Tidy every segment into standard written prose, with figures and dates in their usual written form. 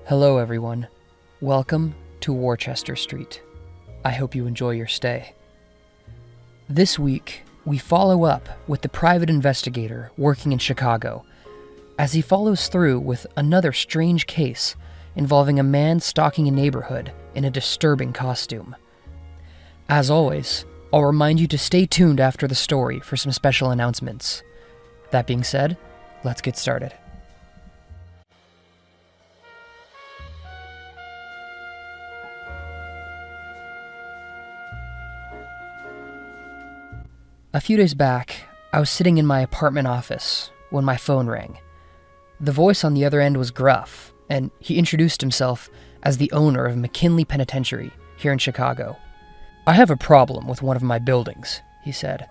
Hello everyone. Welcome to Worchester Street. I hope you enjoy your stay. This week, we follow up with the private investigator working in Chicago as he follows through with another strange case involving a man stalking a neighborhood in a disturbing costume. As always, I'll remind you to stay tuned after the story for some special announcements. That being said, let's get started. A few days back, I was sitting in my apartment office when my phone rang. The voice on the other end was gruff, and he introduced himself as the owner of McKinley Penitentiary here in Chicago. "I have a problem with one of my buildings," he said,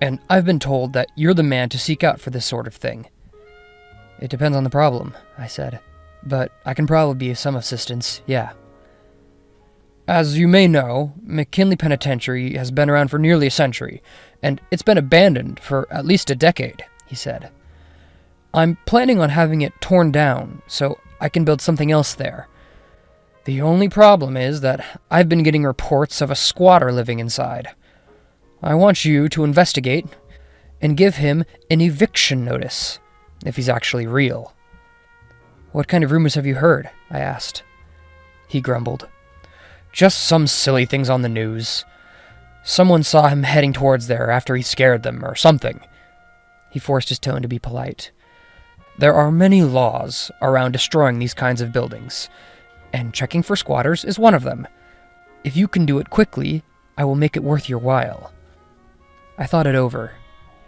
"and I've been told that you're the man to seek out for this sort of thing." "It depends on the problem," I said, "but I can probably be of some assistance, yeah." "As you may know, McKinley Penitentiary has been around for nearly a century, and it's been abandoned for at least a decade," he said. "I'm planning on having it torn down so I can build something else there. The only problem is that I've been getting reports of a squatter living inside. I want you to investigate and give him an eviction notice, if he's actually real." "What kind of rumors have you heard?" I asked. He grumbled. "Just some silly things on the news. Someone saw him heading towards there after he scared them, or something." He forced his tone to be polite. "There are many laws around destroying these kinds of buildings, and checking for squatters is one of them. If you can do it quickly, I will make it worth your while." I thought it over,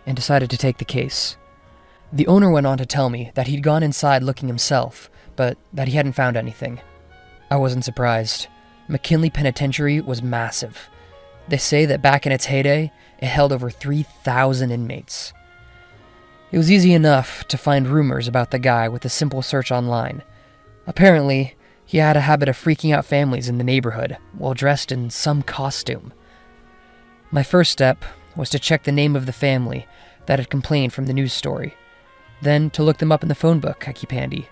and decided to take the case. The owner went on to tell me that he'd gone inside looking himself, but that he hadn't found anything. I wasn't surprised. McKinley Penitentiary was massive. They say that back in its heyday, it held over 3,000 inmates. It was easy enough to find rumors about the guy with a simple search online. Apparently, he had a habit of freaking out families in the neighborhood while dressed in some costume. My first step was to check the name of the family that had complained from the news story, then to look them up in the phone book I keep handy.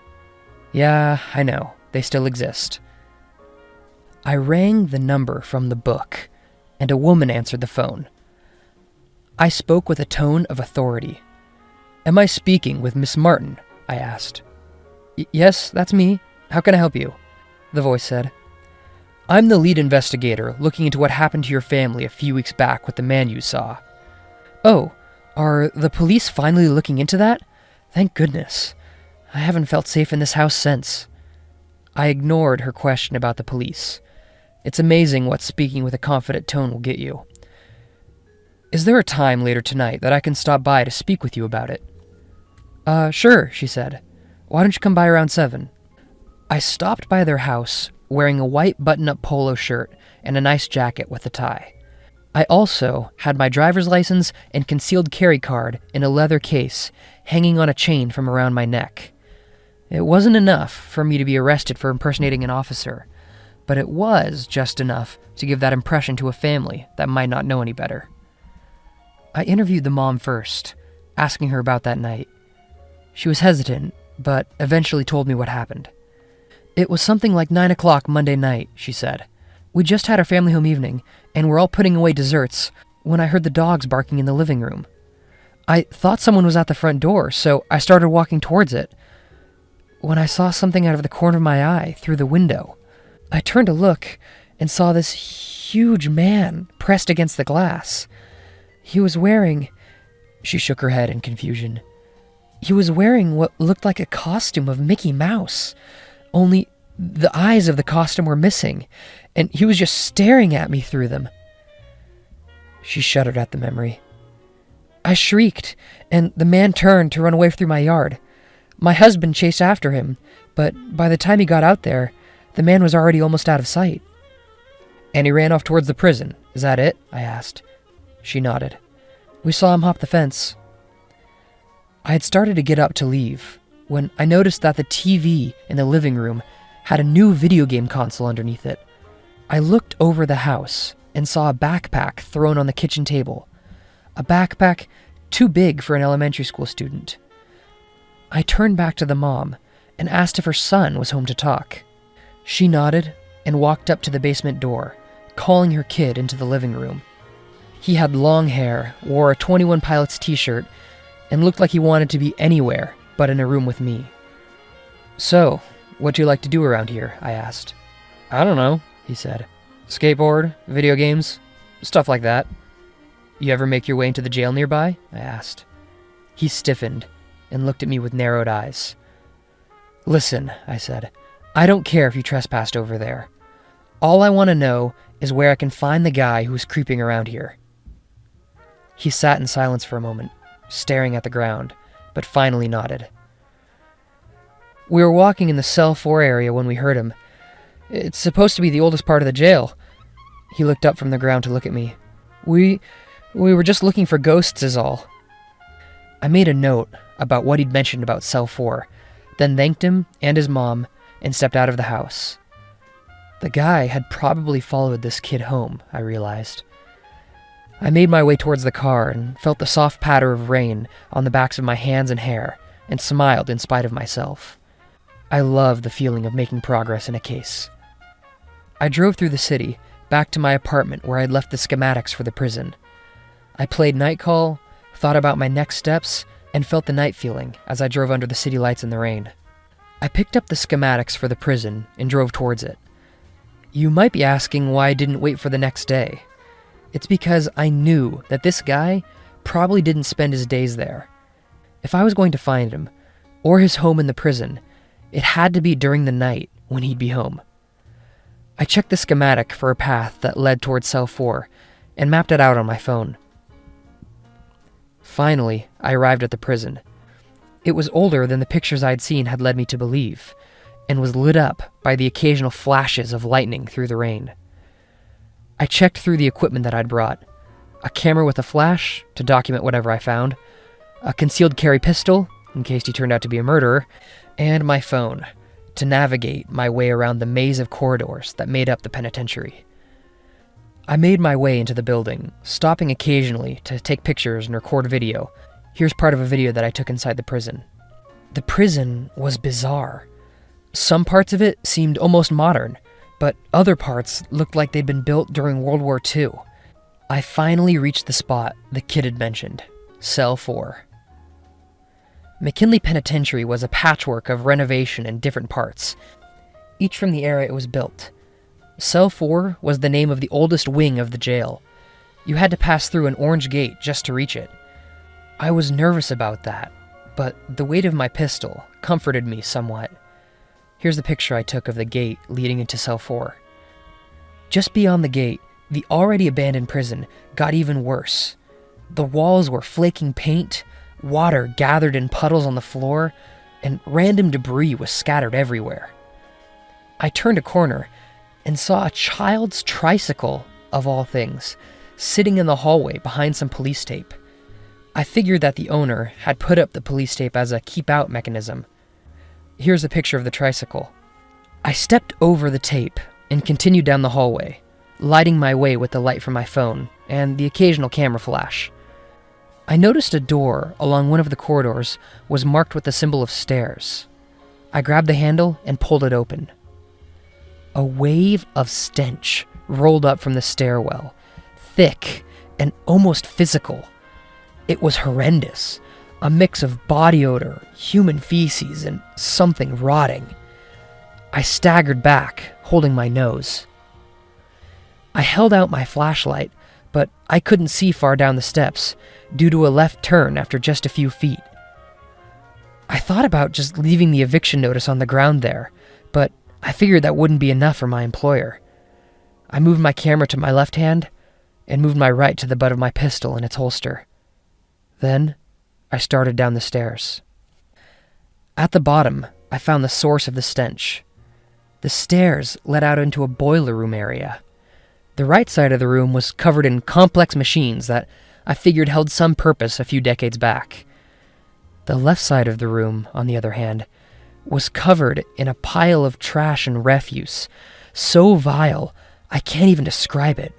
Yeah, I know, they still exist. I rang the number from the book, and a woman answered the phone. I spoke with a tone of authority. "Am I speaking with Miss Martin?" I asked. "Yes, that's me. How can I help you?" the voice said. "I'm the lead investigator looking into what happened to your family a few weeks back with the man you saw." "Oh, are the police finally looking into that? Thank goodness. I haven't felt safe in this house since." I ignored her question about the police. It's amazing what speaking with a confident tone will get you. "Is there a time later tonight that I can stop by to speak with you about it?" Sure," she said. "Why don't you come by around 7? I stopped by their house wearing a white button-up polo shirt and a nice jacket with a tie. I also had my driver's license and concealed carry card in a leather case hanging on a chain from around my neck. It wasn't enough for me to be arrested for impersonating an officer, but it was just enough to give that impression to a family that might not know any better. I interviewed the mom first, asking her about that night. She was hesitant, but eventually told me what happened. "It was something like 9 o'clock Monday night," she said. "We just had our family home evening, and we're all putting away desserts when I heard the dogs barking in the living room. I thought someone was at the front door, so I started walking towards it. When I saw something out of the corner of my eye through the window, I turned to look and saw this huge man pressed against the glass. He was wearing..." She shook her head in confusion. "He was wearing what looked like a costume of Mickey Mouse, only the eyes of the costume were missing, and he was just staring at me through them." She shuddered at the memory. "I shrieked, and the man turned to run away through my yard. My husband chased after him, but by the time he got out there, the man was already almost out of sight." "And he ran off towards the prison, is that it?" I asked. She nodded. "We saw him hop the fence." I had started to get up to leave when I noticed that the TV in the living room had a new video game console underneath it. I looked over the house and saw a backpack thrown on the kitchen table, a backpack too big for an elementary school student. I turned back to the mom and asked if her son was home to talk. She nodded and walked up to the basement door, calling her kid into the living room. He had long hair, wore a 21 Pilots t-shirt, and looked like he wanted to be anywhere but in a room with me. "So, what do you like to do around here?" I asked. "I don't know," he said. "Skateboard, video games, stuff like that." "You ever make your way into the jail nearby?" I asked. He stiffened and looked at me with narrowed eyes. "Listen," I said, "I don't care if you trespassed over there. All I want to know is where I can find the guy who's creeping around here." He sat in silence for a moment, staring at the ground, but finally nodded. "We were walking in the cell 4 area when we heard him. It's supposed to be the oldest part of the jail." He looked up from the ground to look at me. We were just looking for ghosts is all." I made a note about what he'd mentioned about cell 4, then thanked him and his mom and stepped out of the house. The guy had probably followed this kid home, I realized. I made my way towards the car and felt the soft patter of rain on the backs of my hands and hair and smiled in spite of myself. I love the feeling of making progress in a case. I drove through the city, back to my apartment where I'd left the schematics for the prison. I played night call, thought about my next steps, and felt the night feeling as I drove under the city lights in the rain. I picked up the schematics for the prison and drove towards it. You might be asking why I didn't wait for the next day. It's because I knew that this guy probably didn't spend his days there. If I was going to find him, or his home in the prison, it had to be during the night when he'd be home. I checked the schematic for a path that led towards cell 4 and mapped it out on my phone. Finally, I arrived at the prison. It was older than the pictures I'd seen had led me to believe, and was lit up by the occasional flashes of lightning through the rain. I checked through the equipment that I'd brought. A camera with a flash to document whatever I found, a concealed carry pistol, in case he turned out to be a murderer, and my phone, to navigate my way around the maze of corridors that made up the penitentiary. I made my way into the building, stopping occasionally to take pictures and record video. Here's part of a video that I took inside the prison. The prison was bizarre. Some parts of it seemed almost modern, but other parts looked like they'd been built during World War II. I finally reached the spot the kid had mentioned, cell 4. McKinley Penitentiary was a patchwork of renovation in different parts, each from the era it was built. Cell 4 was the name of the oldest wing of the jail. You had to pass through an orange gate just to reach it. I was nervous about that, but the weight of my pistol comforted me somewhat. Here's the picture I took of the gate leading into cell 4. Just beyond the gate, the already abandoned prison got even worse. The walls were flaking paint, water gathered in puddles on the floor, and random debris was scattered everywhere. I turned a corner and saw a child's tricycle, of all things, sitting in the hallway behind some police tape. I figured that the owner had put up the police tape as a keep-out mechanism. Here's a picture of the tricycle. I stepped over the tape and continued down the hallway, lighting my way with the light from my phone and the occasional camera flash. I noticed a door along one of the corridors was marked with the symbol of stairs. I grabbed the handle and pulled it open. A wave of stench rolled up from the stairwell, thick and almost physical. It was horrendous, a mix of body odor, human feces, and something rotting. I staggered back, holding my nose. I held out my flashlight, but I couldn't see far down the steps due to a left turn after just a few feet. I thought about just leaving the eviction notice on the ground there, but I figured that wouldn't be enough for my employer. I moved my camera to my left hand and moved my right to the butt of my pistol in its holster. Then, I started down the stairs. At the bottom, I found the source of the stench. The stairs led out into a boiler room area. The right side of the room was covered in complex machines that I figured held some purpose a few decades back. The left side of the room, on the other hand, was covered in a pile of trash and refuse, so vile I can't even describe it.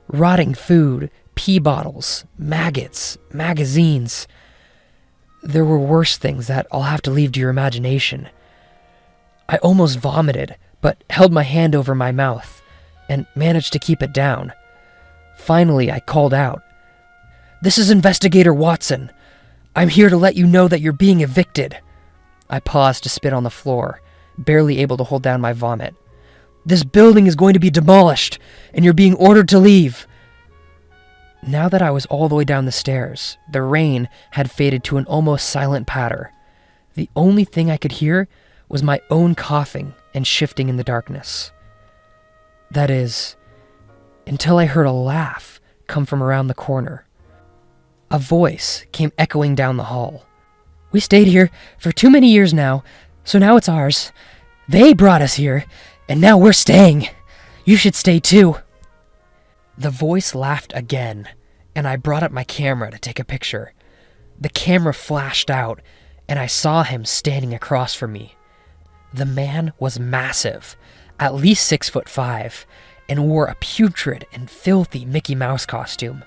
Rotting food, pee bottles, maggots, magazines. There were worse things that I'll have to leave to your imagination. I almost vomited, but held my hand over my mouth and managed to keep it down. Finally, I called out, "This is Investigator Watson. I'm here to let you know that you're being evicted." I paused to spit on the floor, barely able to hold down my vomit. "This building is going to be demolished, and you're being ordered to leave." Now that I was all the way down the stairs, the rain had faded to an almost silent patter. The only thing I could hear was my own coughing and shifting in the darkness. That is, until I heard a laugh come from around the corner. A voice came echoing down the hall. "We stayed here for too many years now, so now it's ours. They brought us here, and now we're staying. You should stay too." The voice laughed again, and I brought up my camera to take a picture. The camera flashed out, and I saw him standing across from me. The man was massive, at least 6'5", and wore a putrid and filthy Mickey Mouse costume.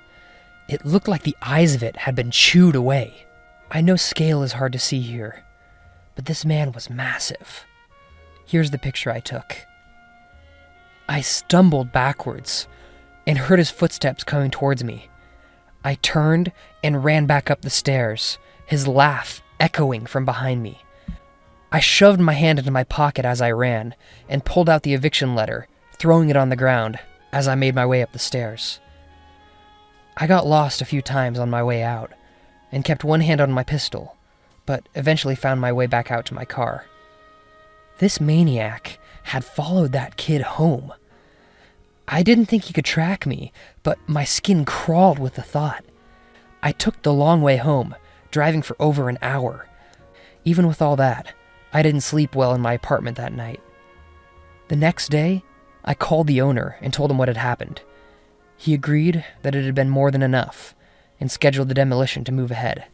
It looked like the eyes of it had been chewed away. I know scale is hard to see here, but this man was massive. Here's the picture I took. I stumbled backwards and heard his footsteps coming towards me. I turned and ran back up the stairs, his laugh echoing from behind me. I shoved my hand into my pocket as I ran and pulled out the eviction letter, throwing it on the ground as I made my way up the stairs. I got lost a few times on my way out and kept one hand on my pistol, but eventually found my way back out to my car. This maniac had followed that kid home. I didn't think he could track me, but my skin crawled with the thought. I took the long way home, driving for over an hour. Even with all that, I didn't sleep well in my apartment that night. The next day, I called the owner and told him what had happened. He agreed that it had been more than enough and scheduled the demolition to move ahead.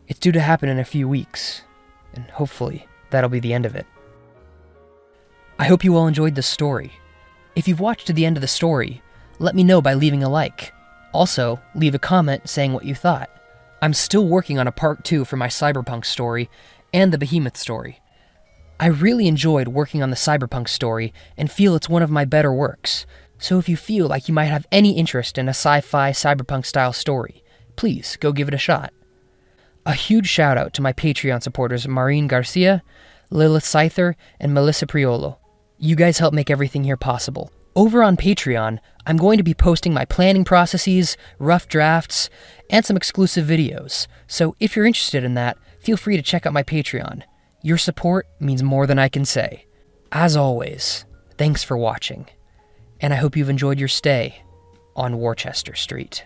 It's due to happen in a few weeks, and hopefully that'll be the end of it. I hope you all enjoyed this story. If you've watched to the end of the story, let me know by leaving a like. Also, leave a comment saying what you thought. I'm still working on a part 2 for my cyberpunk story and the Behemoth story. I really enjoyed working on the cyberpunk story and feel it's one of my better works, so if you feel like you might have any interest in a sci-fi cyberpunk style story, please go give it a shot. A huge shout out to my Patreon supporters Maureen Garcia, Lilith Scyther, and Melissa Priolo. You guys help make everything here possible. Over on Patreon, I'm going to be posting my planning processes, rough drafts, and some exclusive videos, so if you're interested in that, feel free to check out my Patreon. Your support means more than I can say. As always, thanks for watching, and I hope you've enjoyed your stay on Worchester Street.